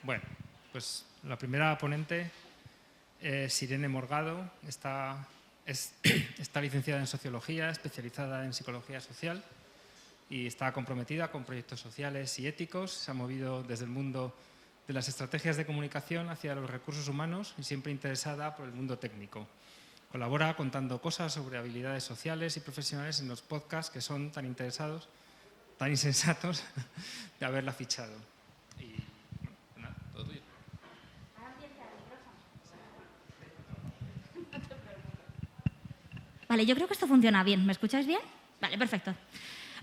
Bueno, pues la primera ponente es Irene Morgado. Está licenciada en Sociología, especializada en Psicología Social y está comprometida con proyectos sociales y éticos. Se ha movido desde el mundo de las estrategias de comunicación hacia los recursos humanos y siempre interesada por el mundo técnico. Colabora contando cosas sobre habilidades sociales y profesionales en los podcasts que son tan insensatos de haberla fichado. Y bueno, nada, todo tuyo. Vale, yo creo que esto funciona bien. ¿Me escucháis bien? Vale, perfecto.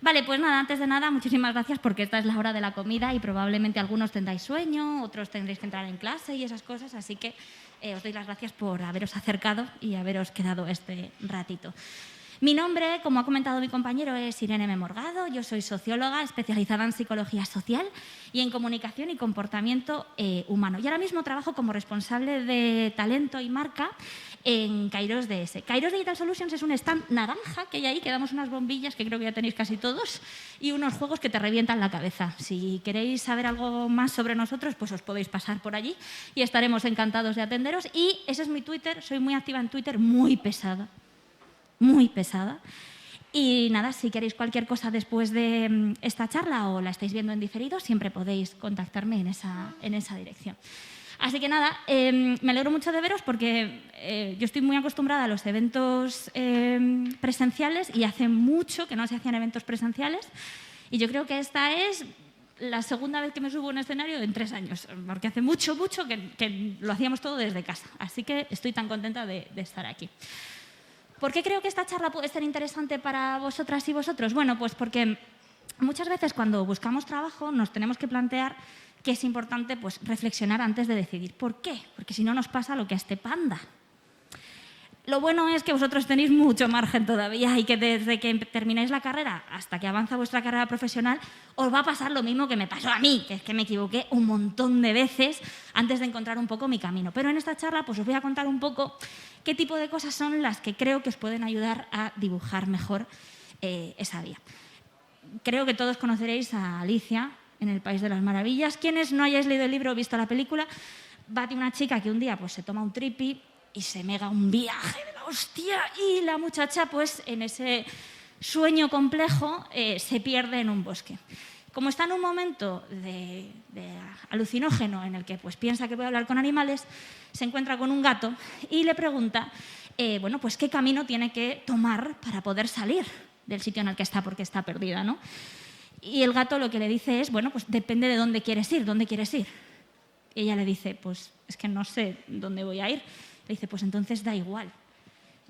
Vale, pues nada, antes de nada, muchísimas gracias porque esta es la hora de la comida y probablemente algunos tendráis sueño, otros tendréis que entrar en clase y esas cosas, así que os doy las gracias por haberos acercado y haberos quedado este ratito. Mi nombre, como ha comentado mi compañero, es Irene M. Morgado. Yo soy socióloga especializada en psicología social y en comunicación y comportamiento humano. Y ahora mismo trabajo como responsable de talento y marca en Kairos DS. Kairos Digital Solutions es un stand naranja que hay ahí, que damos unas bombillas que creo que ya tenéis casi todos y unos juegos que te revientan la cabeza. Si queréis saber algo más sobre nosotros, pues os podéis pasar por allí y estaremos encantados de atenderos. Y ese es mi Twitter, soy muy activa en Twitter, muy pesada. Y nada, si queréis cualquier cosa después de esta charla o la estáis viendo en diferido, siempre podéis contactarme en esa dirección. Así que nada, me alegro mucho de veros porque yo estoy muy acostumbrada a los eventos presenciales y hace mucho que no se hacían eventos presenciales y yo creo que esta es la segunda vez que me subo a un escenario en 3 años, porque hace mucho que lo hacíamos todo desde casa. Así que estoy tan contenta de estar aquí. ¿Por qué creo que esta charla puede ser interesante para vosotras y vosotros? Bueno, pues porque muchas veces cuando buscamos trabajo nos tenemos que plantear que es importante pues, reflexionar antes de decidir. ¿Por qué? Porque si no nos pasa lo que a este panda. Lo bueno es que vosotros tenéis mucho margen todavía y que desde que termináis la carrera hasta que avanza vuestra carrera profesional os va a pasar lo mismo que me pasó a mí, que es que me equivoqué un montón de veces antes de encontrar un poco mi camino. Pero en esta charla pues, os voy a contar un poco qué tipo de cosas son las que creo que os pueden ayudar a dibujar mejor esa vía. Creo que todos conoceréis a Alicia en el País de las Maravillas. Quienes no hayáis leído el libro o visto la película, va de una chica que un día pues, se toma un tripi y se mega un viaje de la hostia y la muchacha pues en ese sueño complejo se pierde en un bosque. Como está en un momento de alucinógeno en el que pues, piensa que puede hablar con animales, se encuentra con un gato y le pregunta bueno, pues, qué camino tiene que tomar para poder salir del sitio en el que está porque está perdida, ¿no? Y el gato lo que le dice es, bueno, pues depende de dónde quieres ir, ¿dónde quieres ir? Y ella le dice, pues es que no sé dónde voy a ir. Le dice, pues entonces da igual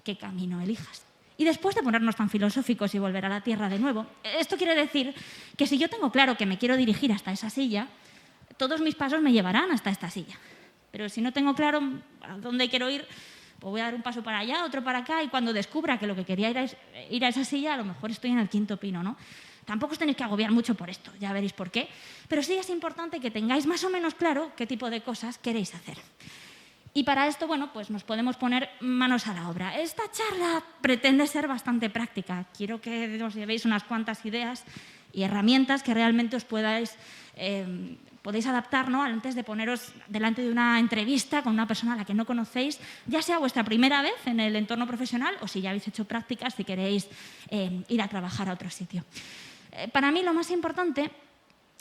qué camino elijas. Y después de ponernos tan filosóficos y volver a la tierra de nuevo, esto quiere decir que si yo tengo claro que me quiero dirigir hasta esa silla, todos mis pasos me llevarán hasta esta silla. Pero si no tengo claro a dónde quiero ir, pues voy a dar un paso para allá, otro para acá, y cuando descubra que lo que quería era ir a esa silla, a lo mejor estoy en el 5.º pino, ¿no? Tampoco os tenéis que agobiar mucho por esto, ya veréis por qué. Pero sí es importante que tengáis más o menos claro qué tipo de cosas queréis hacer. Y para esto, bueno, pues nos podemos poner manos a la obra. Esta charla pretende ser bastante práctica. Quiero que os llevéis unas cuantas ideas y herramientas que realmente os podéis adaptar, ¿no? Antes de poneros delante de una entrevista con una persona a la que no conocéis, ya sea vuestra primera vez en el entorno profesional o si ya habéis hecho prácticas, si queréis ir a trabajar a otro sitio. Para mí lo más importante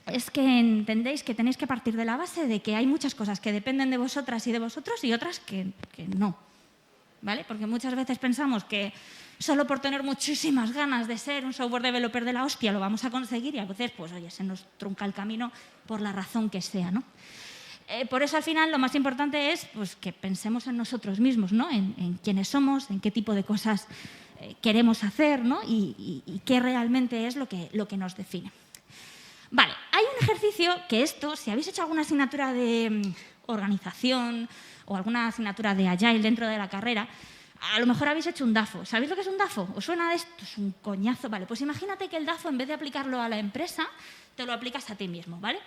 es que entendéis que tenéis que partir de la base de que hay muchas cosas que dependen de vosotras y de vosotros y otras que no, ¿vale? Porque muchas veces pensamos que solo por tener muchísimas ganas de ser un software developer de la hostia lo vamos a conseguir y a veces, pues oye, se nos trunca el camino por la razón que sea, ¿no? Por eso al final lo más importante es pues, que pensemos en nosotros mismos, ¿no? En quiénes somos, en qué tipo de cosas queremos hacer, ¿no? Y qué realmente es lo que nos define. Vale, hay un ejercicio que esto, si habéis hecho alguna asignatura de organización o alguna asignatura de Agile dentro de la carrera, a lo mejor habéis hecho un DAFO. ¿Sabéis lo que es un DAFO? ¿Os suena de esto? Es un coñazo. Vale, pues imagínate que el DAFO, en vez de aplicarlo a la empresa, te lo aplicas a ti mismo, ¿vale?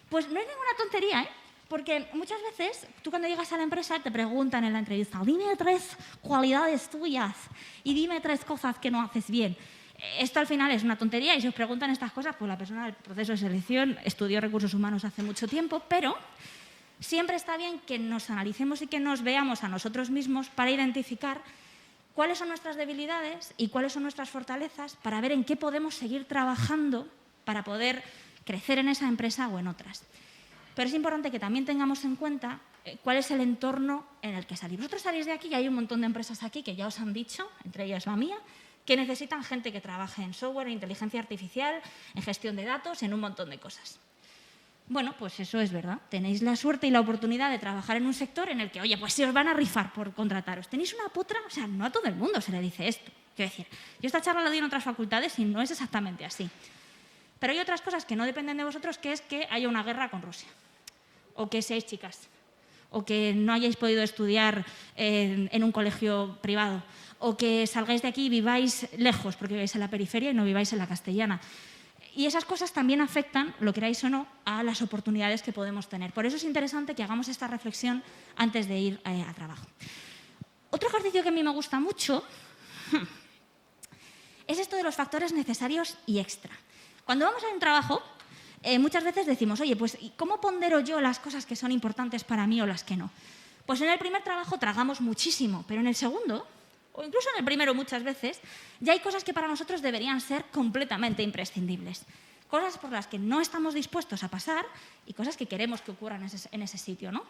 Pues no es ninguna tontería, ¿eh? Porque muchas veces, tú cuando llegas a la empresa te preguntan en la entrevista, dime 3 cualidades tuyas y dime 3 cosas que no haces bien. Esto al final es una tontería y si os preguntan estas cosas, pues la persona del proceso de selección estudió recursos humanos hace mucho tiempo, pero siempre está bien que nos analicemos y que nos veamos a nosotros mismos para identificar cuáles son nuestras debilidades y cuáles son nuestras fortalezas, para ver en qué podemos seguir trabajando para poder crecer en esa empresa o en otras. Pero es importante que también tengamos en cuenta cuál es el entorno en el que salís. Vosotros salís de aquí y hay un montón de empresas aquí que ya os han dicho, entre ellas la mía, que necesitan gente que trabaje en software, en inteligencia artificial, en gestión de datos, en un montón de cosas. Bueno, pues eso es verdad. Tenéis la suerte y la oportunidad de trabajar en un sector en el que, oye, pues se os van a rifar por contrataros. Tenéis una potra, o sea, no a todo el mundo se le dice esto. Quiero decir, yo esta charla la doy en otras facultades y no es exactamente así. Pero hay otras cosas que no dependen de vosotros, que es que haya una guerra con Rusia, o que seáis chicas, o que no hayáis podido estudiar en un colegio privado, o que salgáis de aquí y viváis lejos, porque viváis en la periferia y no viváis en la castellana. Y esas cosas también afectan, lo queráis o no, a las oportunidades que podemos tener. Por eso es interesante que hagamos esta reflexión antes de ir a trabajo. Otro ejercicio que a mí me gusta mucho es esto de los factores necesarios y extra. Cuando vamos a un trabajo, muchas veces decimos, oye, pues ¿cómo pondero yo las cosas que son importantes para mí o las que no? Pues en el primer trabajo tragamos muchísimo, pero en el segundo, o incluso en el primero muchas veces, ya hay cosas que para nosotros deberían ser completamente imprescindibles. Cosas por las que no estamos dispuestos a pasar y cosas que queremos que ocurran en ese sitio, ¿no?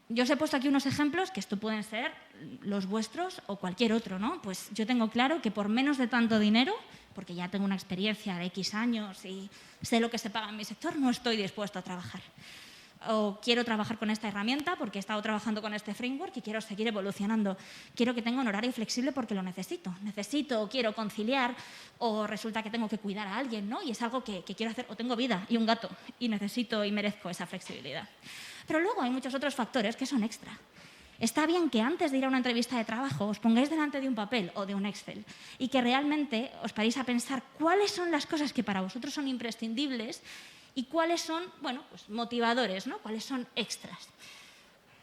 Yo os he puesto aquí unos ejemplos, que esto pueden ser los vuestros o cualquier otro, ¿no? Pues yo tengo claro que por menos de tanto dinero, porque ya tengo una experiencia de X años y sé lo que se paga en mi sector, no estoy dispuesto a trabajar. O quiero trabajar con esta herramienta porque he estado trabajando con este framework y quiero seguir evolucionando. Quiero que tenga un horario flexible porque lo necesito. Necesito o quiero conciliar, o resulta que tengo que cuidar a alguien, ¿no? Y es algo que quiero hacer, o tengo vida y un gato y necesito y merezco esa flexibilidad. Pero luego hay muchos otros factores que son extra. Está bien que antes de ir a una entrevista de trabajo os pongáis delante de un papel o de un Excel y que realmente os paréis a pensar cuáles son las cosas que para vosotros son imprescindibles y cuáles son, bueno, pues motivadores, ¿no? Cuáles son extras.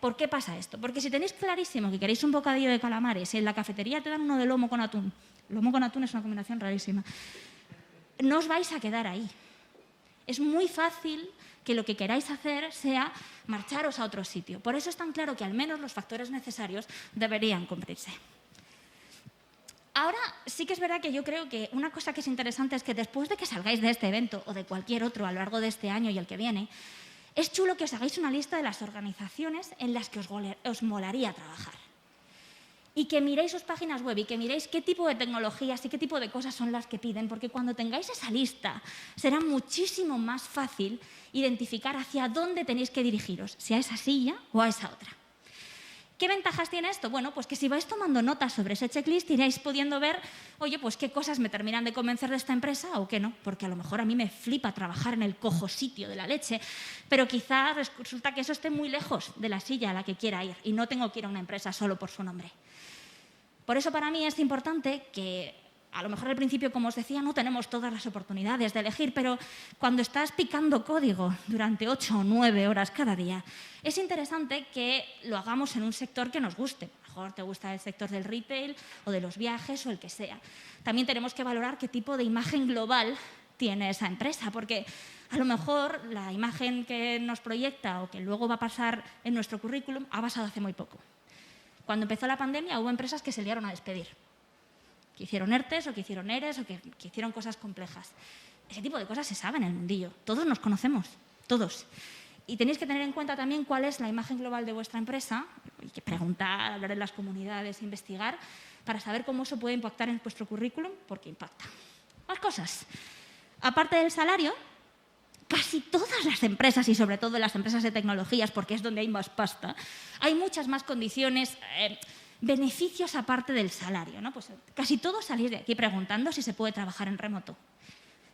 ¿Por qué pasa esto? Porque si tenéis clarísimo que queréis un bocadillo de calamares y en la cafetería te dan uno de lomo con atún, lomo con atún es una combinación rarísima, no os vais a quedar ahí. Es muy fácil que lo que queráis hacer sea marcharos a otro sitio. Por eso es tan claro que al menos los factores necesarios deberían cumplirse. Ahora sí que es verdad que yo creo que una cosa que es interesante es que después de que salgáis de este evento o de cualquier otro a lo largo de este año y el que viene, es chulo que os hagáis una lista de las organizaciones en las que os molaría trabajar. Y que miréis sus páginas web y que miréis qué tipo de tecnologías y qué tipo de cosas son las que piden, porque cuando tengáis esa lista será muchísimo más fácil identificar hacia dónde tenéis que dirigiros, si a esa silla o a esa otra. ¿Qué ventajas tiene esto? Bueno, pues que si vais tomando notas sobre ese checklist iréis pudiendo ver, oye, pues qué cosas me terminan de convencer de esta empresa o qué no, porque a lo mejor a mí me flipa trabajar en el cojo sitio de la leche, pero quizá resulta que eso esté muy lejos de la silla a la que quiera ir y no tengo que ir a una empresa solo por su nombre. Por eso para mí es importante que, a lo mejor al principio, como os decía, no tenemos todas las oportunidades de elegir, pero cuando estás picando código durante 8 o 9 horas cada día, es interesante que lo hagamos en un sector que nos guste. A lo mejor te gusta el sector del retail o de los viajes o el que sea. También tenemos que valorar qué tipo de imagen global tiene esa empresa, porque a lo mejor la imagen que nos proyecta o que luego va a pasar en nuestro currículum ha pasado hace muy poco. Cuando empezó la pandemia hubo empresas que se liaron a despedir, que hicieron ERTEs o que hicieron ERES o que hicieron cosas complejas. Ese tipo de cosas se sabe en el mundillo. Todos nos conocemos, todos. Y tenéis que tener en cuenta también cuál es la imagen global de vuestra empresa, y que preguntar, hablar en las comunidades, investigar, para saber cómo eso puede impactar en vuestro currículum, porque impacta. Más cosas. Aparte del salario, casi todas las empresas, y sobre todo las empresas de tecnologías, porque es donde hay más pasta, hay muchas más condiciones, beneficios aparte del salario, ¿no? Pues casi todos salís de aquí preguntando si se puede trabajar en remoto.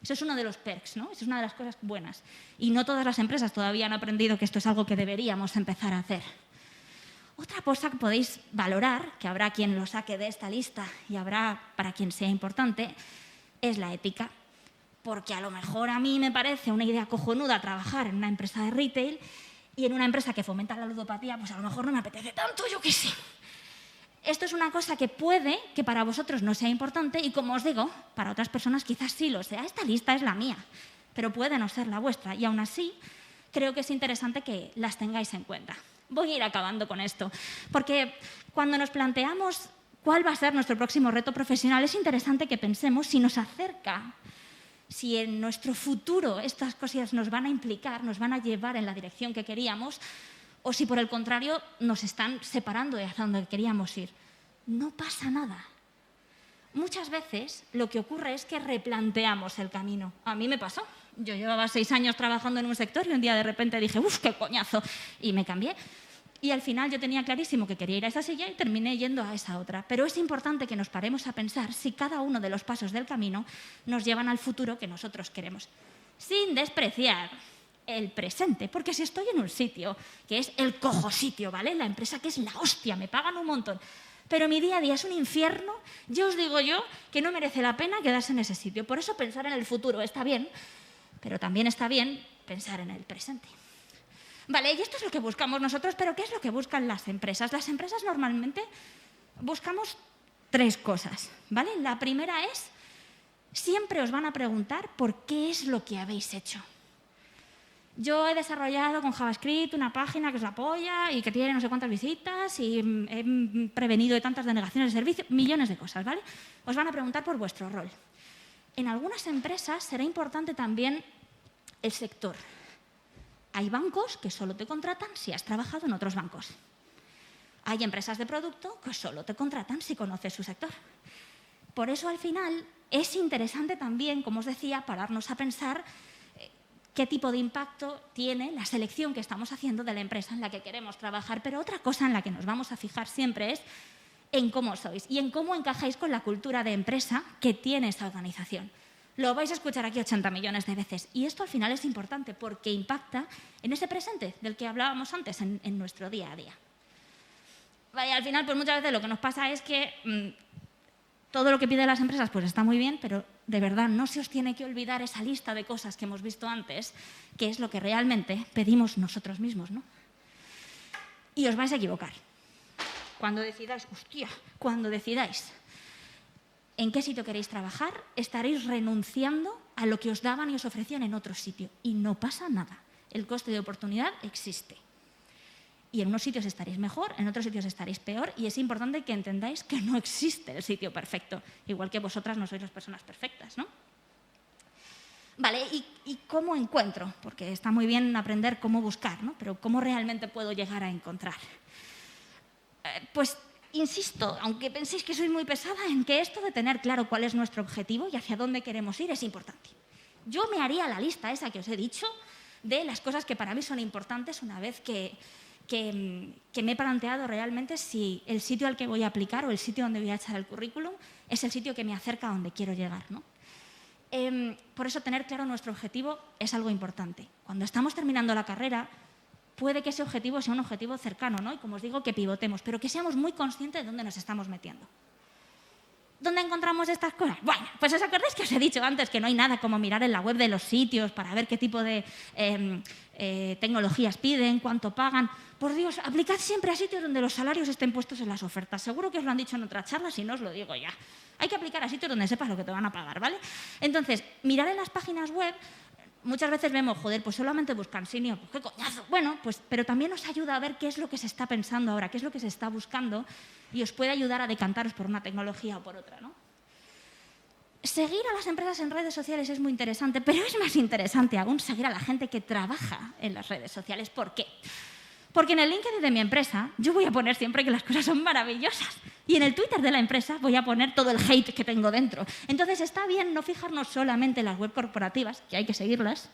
Eso es uno de los perks, ¿no? Eso es una de las cosas buenas. Y no todas las empresas todavía han aprendido que esto es algo que deberíamos empezar a hacer. Otra cosa que podéis valorar, que habrá quien lo saque de esta lista y habrá para quien sea importante, es la ética. Porque a lo mejor a mí me parece una idea cojonuda trabajar en una empresa de retail y en una empresa que fomenta la ludopatía, pues a lo mejor no me apetece tanto, yo qué sé. Esto es una cosa que puede que para vosotros no sea importante y, como os digo, para otras personas quizás sí lo sea. Esta lista es la mía, pero puede no ser la vuestra. Y aún así, creo que es interesante que las tengáis en cuenta. Voy a ir acabando con esto, porque cuando nos planteamos cuál va a ser nuestro próximo reto profesional, es interesante que pensemos si nos acerca, si en nuestro futuro estas cosas nos van a implicar, nos van a llevar en la dirección que queríamos, o si por el contrario nos están separando de hacia donde queríamos ir. No pasa nada. Muchas veces lo que ocurre es que replanteamos el camino. A mí me pasó. Yo llevaba 6 años trabajando en un sector y un día de repente dije, ¡uf, qué coñazo! Y me cambié. Y al final yo tenía clarísimo que quería ir a esa silla y terminé yendo a esa otra. Pero es importante que nos paremos a pensar si cada uno de los pasos del camino nos llevan al futuro que nosotros queremos. Sin despreciar el presente, porque si estoy en un sitio que es el cojo sitio, ¿vale? La empresa que es la hostia, me pagan un montón, pero mi día a día es un infierno, yo os digo yo que no merece la pena quedarse en ese sitio. Por eso pensar en el futuro está bien, pero también está bien pensar en el presente. Vale, y esto es lo que buscamos nosotros, pero ¿qué es lo que buscan las empresas? Las empresas normalmente buscamos 3 cosas, ¿vale? La primera es, siempre os van a preguntar por qué es lo que habéis hecho. Yo he desarrollado con JavaScript una página que es la polla y que tiene no sé cuántas visitas y he prevenido de tantas denegaciones de servicio, millones de cosas, ¿vale? Os van a preguntar por vuestro rol. En algunas empresas será importante también el sector. Hay bancos que solo te contratan si has trabajado en otros bancos. Hay empresas de producto que solo te contratan si conoces su sector. Por eso, al final, es interesante también, como os decía, pararnos a pensar qué tipo de impacto tiene la selección que estamos haciendo de la empresa en la que queremos trabajar. Pero otra cosa en la que nos vamos a fijar siempre es en cómo sois y en cómo encajáis con la cultura de empresa que tiene esa organización. Lo vais a escuchar aquí 80 millones de veces. Y esto al final es importante porque impacta en ese presente del que hablábamos antes, en nuestro día a día. Vaya, al final, pues muchas veces lo que nos pasa es que todo lo que piden las empresas pues está muy bien, pero de verdad no se os tiene que olvidar esa lista de cosas que hemos visto antes, que es lo que realmente pedimos nosotros mismos, ¿no? Y os vais a equivocar. Cuando decidáis, cuando decidáis en qué sitio queréis trabajar, estaréis renunciando a lo que os daban y os ofrecían en otro sitio. Y no pasa nada. El coste de oportunidad existe. Y en unos sitios estaréis mejor, en otros sitios estaréis peor, y es importante que entendáis que no existe el sitio perfecto, igual que vosotras no sois las personas perfectas, ¿no? Vale, ¿y cómo encuentro? Porque está muy bien aprender cómo buscar, ¿no? Pero ¿cómo realmente puedo llegar a encontrar? Pues insisto, aunque penséis que soy muy pesada, en que esto de tener claro cuál es nuestro objetivo y hacia dónde queremos ir es importante. Yo me haría la lista esa que os he dicho de las cosas que para mí son importantes una vez que me he planteado realmente si el sitio al que voy a aplicar o el sitio donde voy a echar el currículum es el sitio que me acerca a donde quiero llegar, ¿no? Por eso tener claro nuestro objetivo es algo importante. Cuando estamos terminando la carrera, puede que ese objetivo sea un objetivo cercano, ¿no? Y como os digo, que pivotemos, pero que seamos muy conscientes de dónde nos estamos metiendo. ¿Dónde encontramos estas cosas? Bueno, pues os acordáis que os he dicho antes que no hay nada como mirar en la web de los sitios para ver qué tipo de tecnologías piden, cuánto pagan. Por Dios, aplicad siempre a sitios donde los salarios estén puestos en las ofertas. Seguro que os lo han dicho en otras charlas y no os lo digo ya. Hay que aplicar a sitios donde sepas lo que te van a pagar, ¿vale? Entonces, mirar en las páginas web. Muchas veces vemos, joder, pues solamente buscan senior, pues qué coñazo. Bueno, pues, pero también os ayuda a ver qué es lo que se está pensando ahora, qué es lo que se está buscando y os puede ayudar a decantaros por una tecnología o por otra, ¿no? Seguir a las empresas en redes sociales es muy interesante, pero es más interesante aún seguir a la gente que trabaja en las redes sociales. ¿Por qué? Porque en el LinkedIn de mi empresa yo voy a poner siempre que las cosas son maravillosas y en el Twitter de la empresa voy a poner todo el hate que tengo dentro. Entonces está bien no fijarnos solamente en las web corporativas, que hay que seguirlas,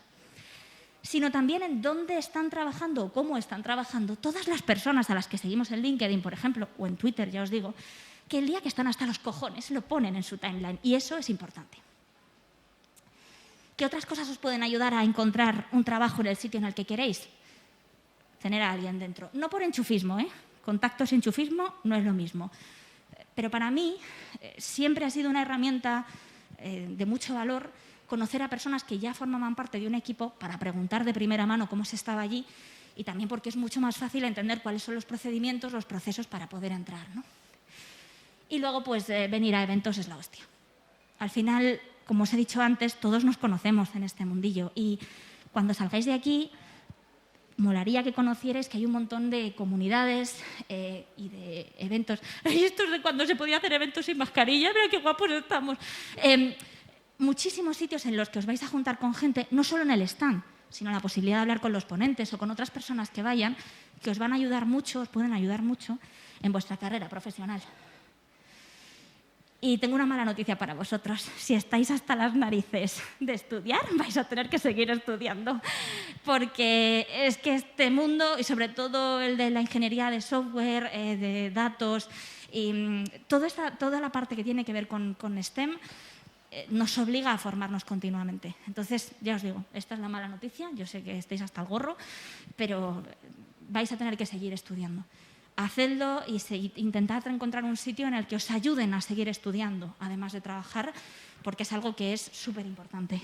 sino también en dónde están trabajando o cómo están trabajando todas las personas a las que seguimos en LinkedIn, por ejemplo, o en Twitter, ya os digo, que el día que están hasta los cojones lo ponen en su timeline y eso es importante. ¿Qué otras cosas os pueden ayudar a encontrar un trabajo en el sitio en el que queréis? Tener a alguien dentro. No por enchufismo, ¿eh? Contactos y enchufismo no es lo mismo. Pero para mí siempre ha sido una herramienta de mucho valor conocer a personas que ya formaban parte de un equipo para preguntar de primera mano cómo se estaba allí y también porque es mucho más fácil entender cuáles son los procedimientos, los procesos para poder entrar, ¿no? Y luego, pues, venir a eventos es la hostia. Al final, como os he dicho antes, todos nos conocemos en este mundillo y cuando salgáis de aquí, molaría que conocierais que hay un montón de comunidades y de eventos. Y esto es de cuando se podía hacer eventos sin mascarilla, mira qué guapos estamos. Muchísimos sitios en los que os vais a juntar con gente, no solo en el stand, sino la posibilidad de hablar con los ponentes o con otras personas que vayan, que os van a ayudar mucho, os pueden ayudar mucho en vuestra carrera profesional. Y tengo una mala noticia para vosotros. Si estáis hasta las narices de estudiar, vais a tener que seguir estudiando. Porque es que este mundo, y sobre todo el de la ingeniería de software, de datos, y toda la parte que tiene que ver con STEM, nos obliga a formarnos continuamente. Entonces, ya os digo, esta es la mala noticia. Yo sé que estáis hasta el gorro, pero vais a tener que seguir estudiando. Hacedlo y intentad encontrar un sitio en el que os ayuden a seguir estudiando, además de trabajar, porque es algo que es súper importante.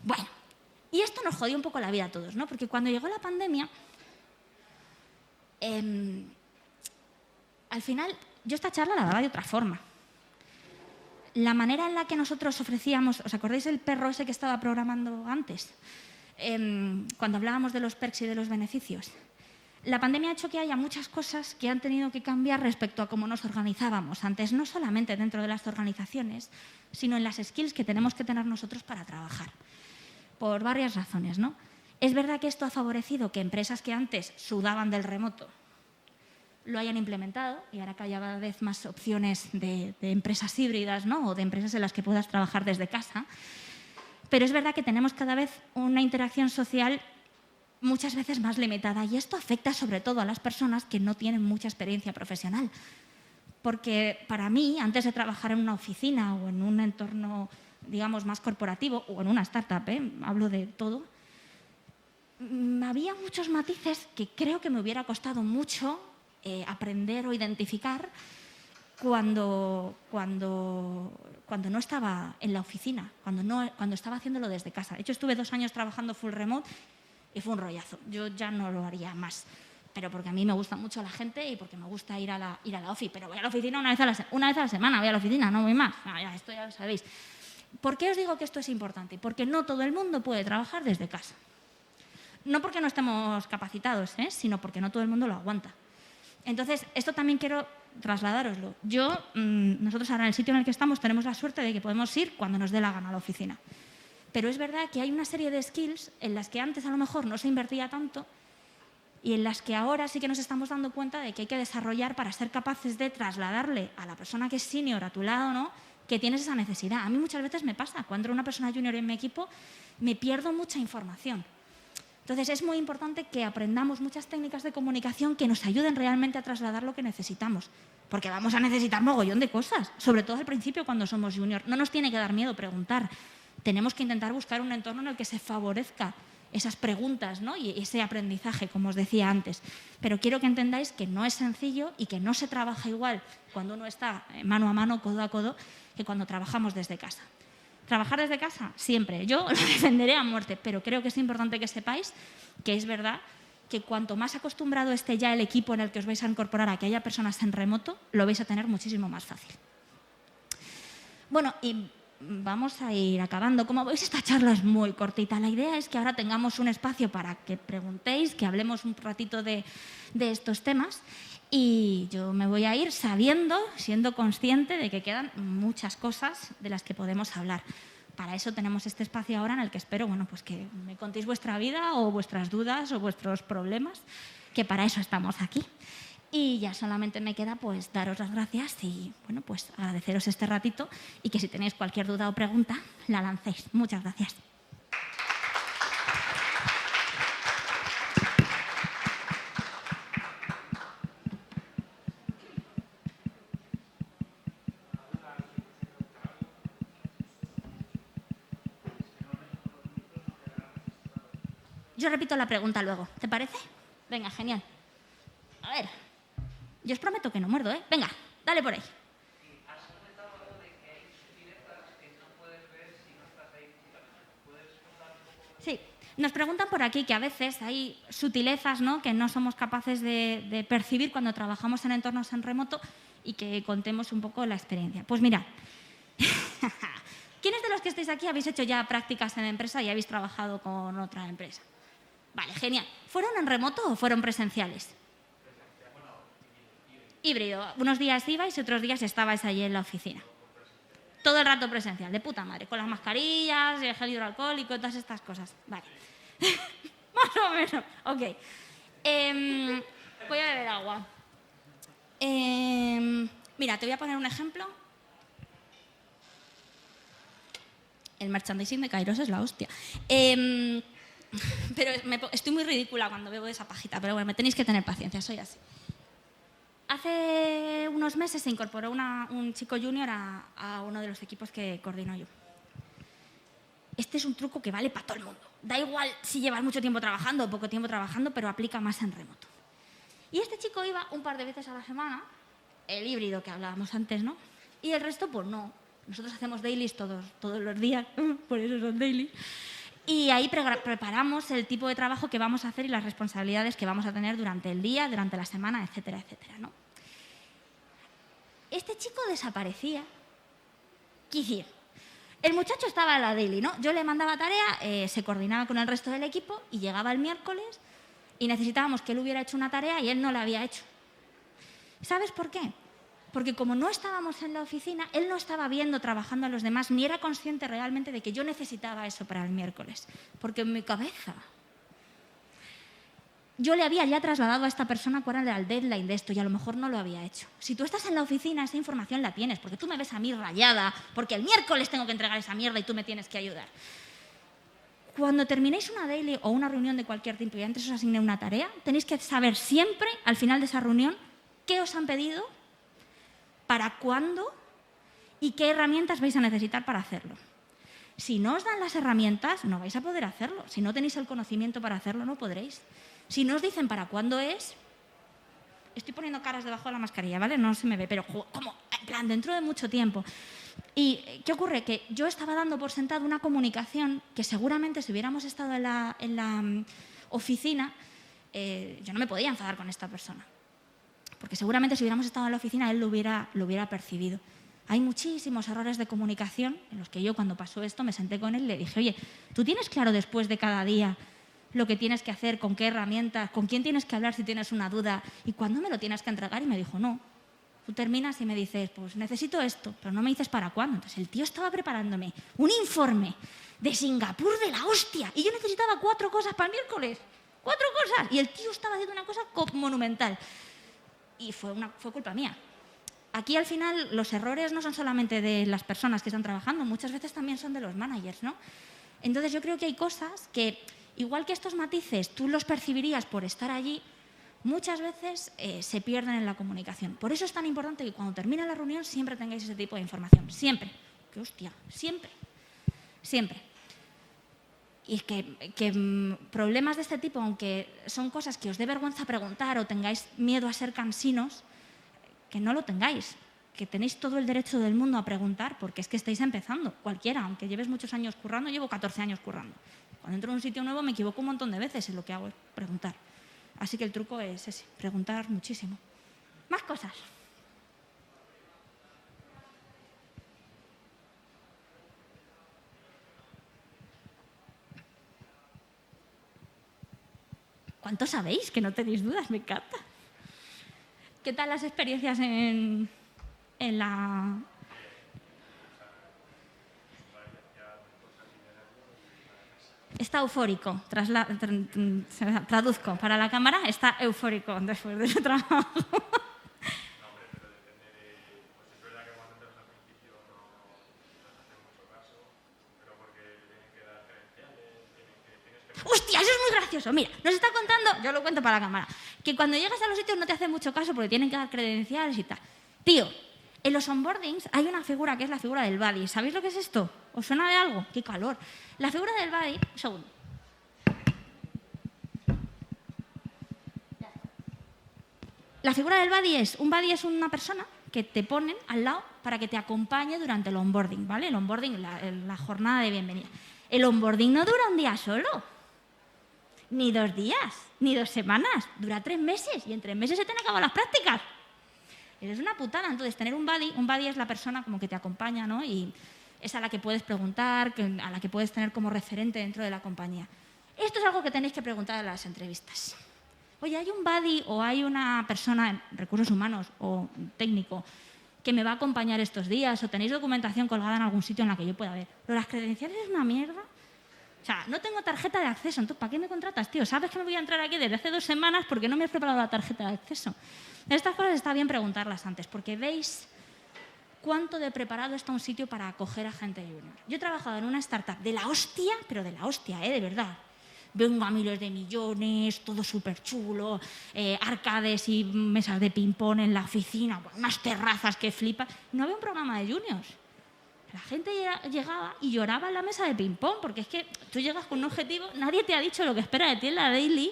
Bueno, y esto nos jodió un poco la vida a todos, ¿no? Porque cuando llegó la pandemia, al final yo esta charla la daba de otra forma. La manera en la que nosotros ofrecíamos, ¿os acordáis del perro ese que estaba programando antes? Cuando hablábamos de los perks y de los beneficios. La pandemia ha hecho que haya muchas cosas que han tenido que cambiar respecto a cómo nos organizábamos antes, no solamente dentro de las organizaciones, sino en las skills que tenemos que tener nosotros para trabajar, por varias razones, ¿no? Es verdad que esto ha favorecido que empresas que antes sudaban del remoto lo hayan implementado y ahora que haya cada vez más opciones de empresas híbridas, ¿no? O de empresas en las que puedas trabajar desde casa. Pero es verdad que tenemos cada vez una interacción social muchas veces más limitada y esto afecta sobre todo a las personas que no tienen mucha experiencia profesional. Porque para mí, antes de trabajar en una oficina o en un entorno, digamos, más corporativo o en una startup, hablo de todo, había muchos matices que creo que me hubiera costado mucho aprender o identificar cuando no estaba en la oficina, cuando estaba haciéndolo desde casa. De hecho, estuve 2 años trabajando full remote y fue un rollazo. Yo ya no lo haría más, pero porque a mí me gusta mucho la gente y porque me gusta ir a la ofi. Pero voy a la oficina una vez a la semana, voy a la oficina, no voy más. Esto ya lo sabéis. ¿Por qué os digo que esto es importante? Porque no todo el mundo puede trabajar desde casa. No porque no estemos capacitados, sino porque no todo el mundo lo aguanta. Entonces, esto también quiero trasladároslo. Nosotros ahora en el sitio en el que estamos tenemos la suerte de que podemos ir cuando nos dé la gana a la oficina. Pero es verdad que hay una serie de skills en las que antes a lo mejor no se invertía tanto y en las que ahora sí que nos estamos dando cuenta de que hay que desarrollar para ser capaces de trasladarle a la persona que es senior a tu lado, ¿no?, que tienes esa necesidad. A mí muchas veces me pasa, cuando una persona junior en mi equipo me pierdo mucha información. Entonces es muy importante que aprendamos muchas técnicas de comunicación que nos ayuden realmente a trasladar lo que necesitamos, porque vamos a necesitar mogollón de cosas, sobre todo al principio cuando somos junior. No nos tiene que dar miedo preguntar. Tenemos que intentar buscar un entorno en el que se favorezca esas preguntas, ¿no?, y ese aprendizaje, como os decía antes. Pero quiero que entendáis que no es sencillo y que no se trabaja igual cuando uno está mano a mano, codo a codo, que cuando trabajamos desde casa. Trabajar desde casa, siempre. Yo lo defenderé a muerte, pero creo que es importante que sepáis que es verdad que cuanto más acostumbrado esté ya el equipo en el que os vais a incorporar a que haya personas en remoto, lo vais a tener muchísimo más fácil. Bueno, y vamos a ir acabando. Como veis, esta charla es muy cortita. La idea es que ahora tengamos un espacio para que preguntéis, que hablemos un ratito de estos temas. Y yo me voy a ir siendo consciente de que quedan muchas cosas de las que podemos hablar. Para eso tenemos este espacio ahora en el que espero, pues que me contéis vuestra vida o vuestras dudas o vuestros problemas, que para eso estamos aquí. Y ya solamente me queda daros las gracias y agradeceros este ratito y que si tenéis cualquier duda o pregunta, la lancéis. Muchas gracias. Yo repito la pregunta luego, ¿te parece? Venga, genial. A ver, yo os prometo que no muerdo, ¿eh? Venga, dale por ahí. Has comentado algo de que hay sutilezas que no puedes ver si no estás ahí físicamente. ¿Puedes contar un poco? Sí, nos preguntan por aquí que a veces hay sutilezas, ¿no?, que no somos capaces de percibir cuando trabajamos en entornos en remoto y que contemos un poco la experiencia. Pues mira, ¿quiénes de los que estáis aquí habéis hecho ya prácticas en empresa y habéis trabajado con otra empresa? Vale, genial. ¿Fueron en remoto o fueron presenciales? Híbrido. Unos días ibais y otros días estabais allí en la oficina. Todo el rato presencial, de puta madre, con las mascarillas, el gel hidroalcohólico, todas estas cosas. Vale. Más o menos. Ok. Voy a beber agua. Mira, te voy a poner un ejemplo. El merchandising de Kairos es la hostia. Pero estoy muy ridícula cuando bebo esa pajita, pero bueno, me tenéis que tener paciencia, soy así. Hace unos meses se incorporó un chico junior a uno de los equipos que coordino yo. Este es un truco que vale para todo el mundo. Da igual si llevas mucho tiempo trabajando o poco tiempo trabajando, pero aplica más en remoto. Y este chico iba un par de veces a la semana, el híbrido que hablábamos antes, ¿no? Y el resto, pues no. Nosotros hacemos dailies todos los días, por eso son dailies. Y ahí preparamos el tipo de trabajo que vamos a hacer y las responsabilidades que vamos a tener durante el día, durante la semana, etcétera, etcétera, ¿no? Este chico desaparecía. ¿Qué decir? El muchacho estaba en la daily, ¿no? Yo le mandaba tarea, se coordinaba con el resto del equipo y llegaba el miércoles y necesitábamos que él hubiera hecho una tarea y él no la había hecho. ¿Sabes por qué? Porque como no estábamos en la oficina, él no estaba viendo trabajando a los demás, ni era consciente realmente de que yo necesitaba eso para el miércoles. Porque en mi cabeza yo le había ya trasladado a esta persona cuál era el deadline de esto y a lo mejor no lo había hecho. Si tú estás en la oficina, esa información la tienes, porque tú me ves a mí rayada, porque el miércoles tengo que entregar esa mierda y tú me tienes que ayudar. Cuando terminéis una daily o una reunión de cualquier tipo y antes os asigné una tarea, tenéis que saber siempre, al final de esa reunión, qué os han pedido, para cuándo y qué herramientas vais a necesitar para hacerlo. Si no os dan las herramientas, no vais a poder hacerlo. Si no tenéis el conocimiento para hacerlo, no podréis. Si no os dicen para cuándo es... Estoy poniendo caras debajo de la mascarilla, ¿vale? No se me ve, pero como, en plan, dentro de mucho tiempo. ¿Y qué ocurre? Que yo estaba dando por sentado una comunicación que seguramente si hubiéramos estado en la oficina, yo no me podía enfadar con esta persona. Porque seguramente si hubiéramos estado en la oficina él lo hubiera percibido. Hay muchísimos errores de comunicación en los que yo cuando pasó esto me senté con él y le dije, oye, ¿tú tienes claro después de cada día lo que tienes que hacer, con qué herramientas, con quién tienes que hablar si tienes una duda y cuándo me lo tienes que entregar? Y me dijo, no. Tú terminas y me dices, pues necesito esto, pero no me dices para cuándo. Entonces el tío estaba preparándome un informe de Singapur de la hostia y yo necesitaba 4 cosas para el miércoles. 4 cosas. Y el tío estaba haciendo una cosa monumental. Y fue culpa mía. Aquí al final los errores no son solamente de las personas que están trabajando, muchas veces también son de los managers, ¿no? Entonces yo creo que hay cosas que, igual que estos matices tú los percibirías por estar allí, muchas veces se pierden en la comunicación. Por eso es tan importante que cuando termine la reunión siempre tengáis ese tipo de información. Siempre. ¡Qué hostia! Siempre. Siempre. Y es que problemas de este tipo, aunque son cosas que os dé vergüenza preguntar o tengáis miedo a ser cansinos, que no lo tengáis, que tenéis todo el derecho del mundo a preguntar, porque es que estáis empezando, cualquiera, aunque lleves muchos años currando, llevo 14 años currando. Cuando entro en un sitio nuevo me equivoco un montón de veces y lo que hago es preguntar. Así que el truco es ese, preguntar muchísimo. Más cosas. ¿Cuánto sabéis? Que no tenéis dudas, me encanta. ¿Qué tal las experiencias en la... Está eufórico, traduzco para la cámara, está eufórico después de su trabajo. ¡Hostia, eso es muy gracioso! Mira, nos está contando, yo lo cuento para la cámara, que cuando llegas a los sitios no te hacen mucho caso porque tienen que dar credenciales y tal. Tío, en los onboardings hay una figura que es la figura del buddy. ¿Sabéis lo que es esto? ¿Os suena de algo? ¡Qué calor! La figura del buddy... Un segundo. La figura del buddy es una persona que te ponen al lado para que te acompañe durante el onboarding, ¿vale? El onboarding, la jornada de bienvenida. El onboarding no dura un día solo, ni 2 días, ni 2 semanas. Dura 3 meses y en 3 meses se te han acabado las prácticas. Es una putada. Entonces, tener un buddy es la persona como que te acompaña, ¿no? Y es a la que puedes preguntar, a la que puedes tener como referente dentro de la compañía. Esto es algo que tenéis que preguntar en las entrevistas. Oye, ¿hay un buddy o hay una persona en recursos humanos o técnico que me va a acompañar estos días? ¿O tenéis documentación colgada en algún sitio en la que yo pueda ver? Pero las credenciales es una mierda. O sea, no tengo tarjeta de acceso, entonces ¿para qué me contratas, tío? Sabes que me voy a entrar aquí desde hace 2 semanas porque no me has preparado la tarjeta de acceso. Estas cosas está bien preguntarlas antes, porque veis cuánto de preparado está un sitio para acoger a gente junior. Yo he trabajado en una startup de la hostia, pero de la hostia, de verdad. Vengo a miles de millones, todo súper chulo, arcades y mesas de ping-pong en la oficina, unas terrazas que flipas. No había un programa de juniors. La gente llegaba y lloraba en la mesa de ping-pong, porque es que tú llegas con un objetivo, nadie te ha dicho lo que espera de ti en la daily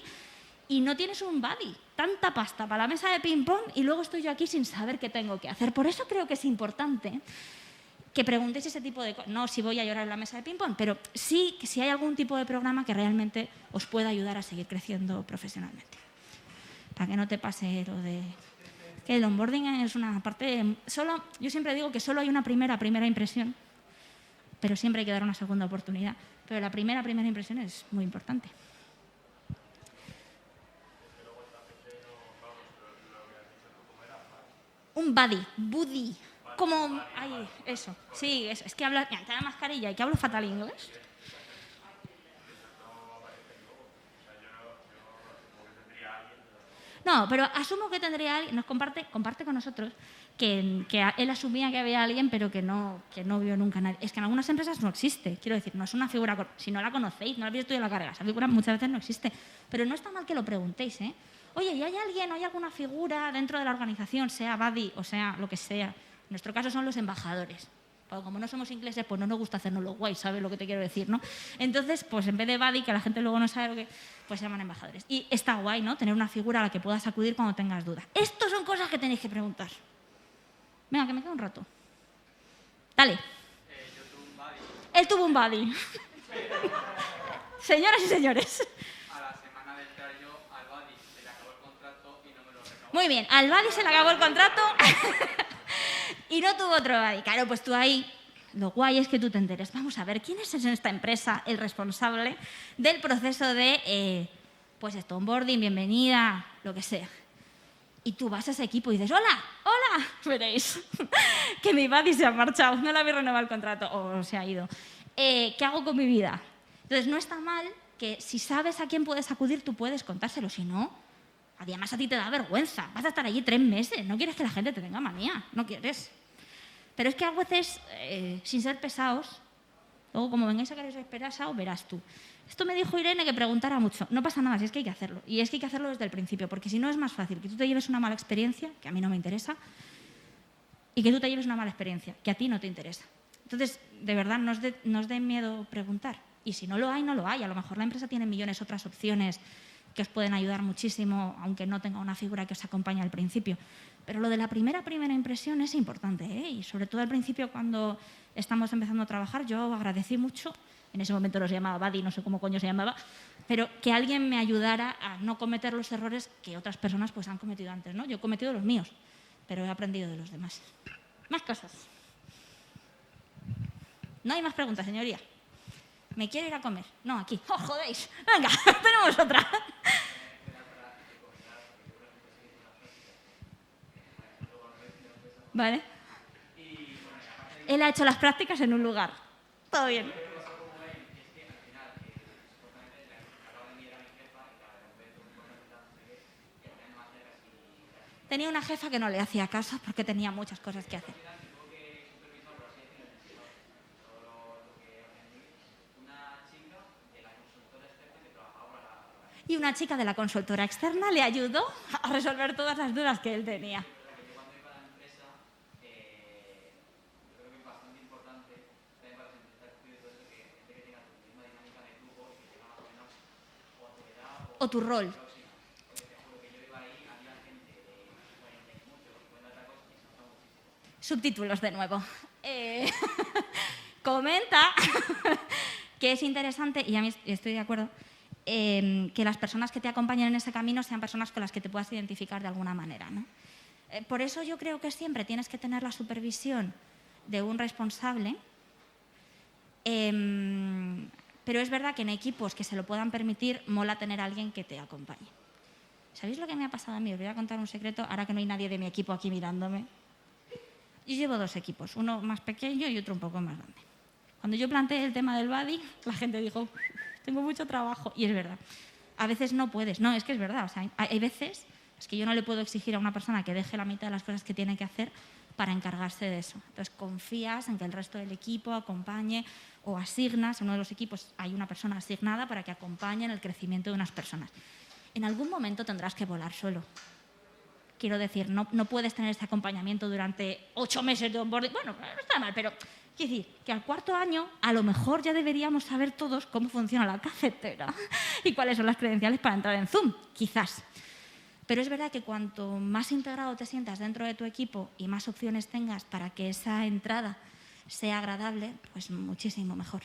y no tienes un buddy. Tanta pasta para la mesa de ping-pong y luego estoy yo aquí sin saber qué tengo que hacer. Por eso creo que es importante que preguntéis ese tipo de cosas. No si voy a llorar en la mesa de ping-pong, pero sí que si hay algún tipo de programa que realmente os pueda ayudar a seguir creciendo profesionalmente. Para que no te pase lo de... que el onboarding es una parte... yo siempre digo que solo hay una primera impresión, pero siempre hay que dar una segunda oportunidad. Pero la primera impresión es muy importante. Un buddy. Como... Ay, eso. Sí, eso. Es que hablas... Mira, te da mascarilla y que hablo fatal inglés. No, pero asumo que tendría alguien, nos comparte con nosotros, que él asumía que había alguien, pero que no vio nunca a nadie. Es que en algunas empresas no existe, quiero decir, no es una figura, si no la conocéis, no la habéis estudiado en la carrera, esa figura muchas veces no existe. Pero no está mal que lo preguntéis, ¿eh? Oye, ¿y hay alguien, hay alguna figura dentro de la organización, sea buddy o sea lo que sea? En nuestro caso son los embajadores. Porque como no somos ingleses, pues no nos gusta hacernos los guays, ¿sabes lo que te quiero decir, no? Entonces, pues en vez de buddy, que la gente luego no sabe lo que... pues se llaman embajadores. Y está guay, ¿no? Tener una figura a la que puedas acudir cuando tengas dudas. Estas son cosas que tenéis que preguntar. Venga, que me queda un rato. Dale. Yo tuve un buddy. Él tuvo un buddy. Señoras y señores. A la semana de entrar yo, al buddy se le acabó el contrato y no me lo renovó. Muy bien, al buddy se le acabó el contrato y no tuvo otro buddy. Claro, pues tú ahí, lo guay es que tú te enteres. Vamos a ver, ¿quién es en esta empresa el responsable del proceso de, pues esto, onboarding, bienvenida, lo que sea? Y tú vas a ese equipo y dices, hola, veréis, que mi buddy se ha marchado, no le habéis renovado el contrato o se ha ido. ¿Qué hago con mi vida? Entonces, no está mal que si sabes a quién puedes acudir, tú puedes contárselo. Si no, además a ti te da vergüenza. Vas a estar allí 3 meses. No quieres que la gente te tenga manía. No quieres. Pero es que a veces, sin ser pesados, luego como vengáis a querer ser pesados, verás tú. Esto me dijo Irene que preguntara mucho. No pasa nada, si es que hay que hacerlo. Y es que hay que hacerlo desde el principio, porque si no es más fácil que tú te lleves una mala experiencia, que a mí no me interesa, y que tú te lleves una mala experiencia, que a ti no te interesa. Entonces, de verdad, no os dé miedo preguntar. Y si no lo hay, no lo hay. A lo mejor la empresa tiene millones otras opciones que os pueden ayudar muchísimo, aunque no tenga una figura que os acompañe al principio. Pero lo de la primera impresión es importante, ¿eh? Y sobre todo al principio, cuando estamos empezando a trabajar, yo agradecí mucho, en ese momento no se llamaba buddy, no sé cómo coño se llamaba, pero que alguien me ayudara a no cometer los errores que otras personas pues han cometido antes, ¿no? Yo he cometido los míos, pero he aprendido de los demás. Más cosas. No hay más preguntas, señoría. ¿Me quiero ir a comer? No, aquí. ¡Oh, jodéis! Venga, tenemos otra. ¿Vale? Él ha hecho las prácticas en un lugar. Todo bien. Tenía una jefa que no le hacía caso porque tenía muchas cosas que hacer. Y una chica de la consultora externa le ayudó a resolver todas las dudas que él tenía. O tu rol. Subtítulos de nuevo. Comenta que es interesante, y a mí estoy de acuerdo, que las personas que te acompañen en ese camino sean personas con las que te puedas identificar de alguna manera, ¿no? Por eso yo creo que siempre tienes que tener la supervisión de un responsable pero es verdad que en equipos que se lo puedan permitir, mola tener a alguien que te acompañe. ¿Sabéis lo que me ha pasado a mí? Os voy a contar un secreto, ahora que no hay nadie de mi equipo aquí mirándome. Yo llevo 2 equipos, uno más pequeño y otro un poco más grande. Cuando yo planteé el tema del buddy, la gente dijo, tengo mucho trabajo. Y es verdad. A veces no puedes. No, es que es verdad. O sea, hay veces es que yo no le puedo exigir a una persona que deje la mitad de las cosas que tiene que hacer para encargarse de eso. Entonces, confías en que el resto del equipo acompañe o asignas. En uno de los equipos hay una persona asignada para que acompañe en el crecimiento de unas personas. En algún momento tendrás que volar solo. Quiero decir, no puedes tener ese acompañamiento durante 8 meses de onboarding. Bueno, no está mal, pero quiero decir que al 4.º año a lo mejor ya deberíamos saber todos cómo funciona la cafetera y cuáles son las credenciales para entrar en Zoom, quizás. Pero es verdad que cuanto más integrado te sientas dentro de tu equipo y más opciones tengas para que esa entrada sea agradable, pues muchísimo mejor.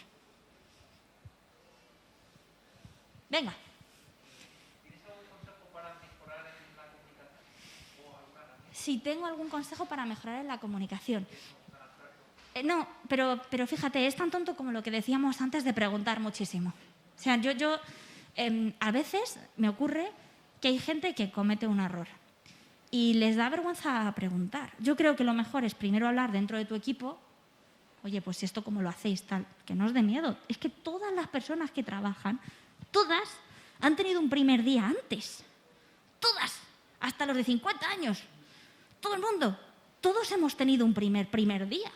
Venga. Si tengo algún consejo para mejorar en la comunicación. No, pero fíjate, es tan tonto como lo que decíamos antes de preguntar muchísimo. O sea, yo a veces me ocurre que hay gente que comete un error y les da vergüenza preguntar. Yo creo que lo mejor es primero hablar dentro de tu equipo. Oye, pues esto cómo lo hacéis, tal, que no os dé miedo. Es que todas las personas que trabajan, todas han tenido un primer día antes. Todas, hasta los de 50 años. Todo el mundo, todos hemos tenido un primer día.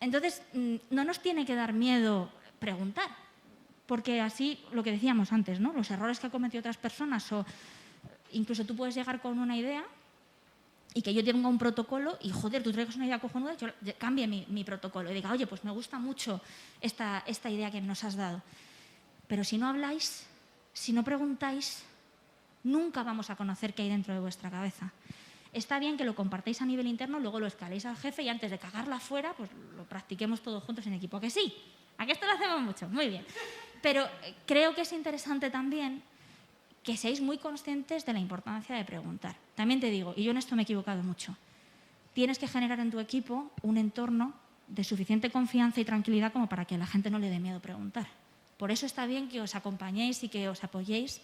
Entonces, no nos tiene que dar miedo preguntar, porque así, lo que decíamos antes, ¿no? Los errores que han cometido otras personas, o incluso tú puedes llegar con una idea y que yo tenga un protocolo y, joder, tú traigas una idea cojonuda y yo cambie mi protocolo y diga, oye, pues me gusta mucho esta idea que nos has dado. Pero si no habláis, si no preguntáis, nunca vamos a conocer qué hay dentro de vuestra cabeza. Está bien que lo compartáis a nivel interno, luego lo escaléis al jefe y antes de cagarla fuera, pues lo practiquemos todos juntos en equipo. ¿A que sí? ¿A que esto lo hacemos mucho? Muy bien. Pero creo que es interesante también que seáis muy conscientes de la importancia de preguntar. También te digo, y yo en esto me he equivocado mucho, tienes que generar en tu equipo un entorno de suficiente confianza y tranquilidad como para que a la gente no le dé miedo preguntar. Por eso está bien que os acompañéis y que os apoyéis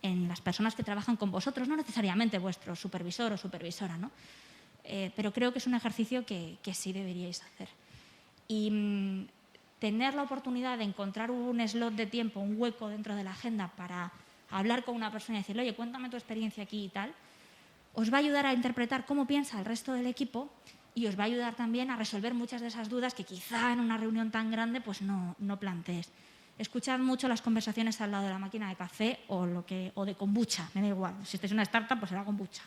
en las personas que trabajan con vosotros, no necesariamente vuestro supervisor o supervisora, ¿no? Pero creo que es un ejercicio que sí deberíais hacer. Y tener la oportunidad de encontrar un slot de tiempo, un hueco dentro de la agenda para hablar con una persona y decirle, oye, cuéntame tu experiencia aquí y tal, os va a ayudar a interpretar cómo piensa el resto del equipo y os va a ayudar también a resolver muchas de esas dudas que quizá en una reunión tan grande pues no plantees. Escuchad mucho las conversaciones al lado de la máquina de café o de kombucha, me da igual. Si estáis en una startup, pues será kombucha.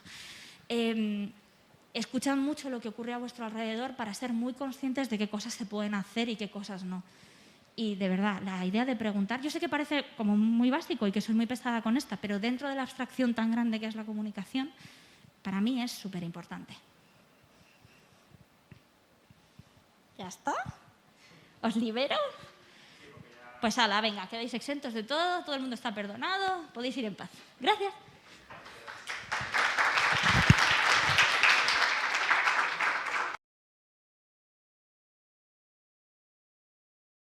Escuchad mucho lo que ocurre a vuestro alrededor para ser muy conscientes de qué cosas se pueden hacer y qué cosas no. Y de verdad, la idea de preguntar, yo sé que parece como muy básico y que soy muy pesada con esta, pero dentro de la abstracción tan grande que es la comunicación, para mí es súper importante. ¿Ya está? ¿Os libero? Pues ala, venga, quedáis exentos de todo el mundo está perdonado, podéis ir en paz. Gracias.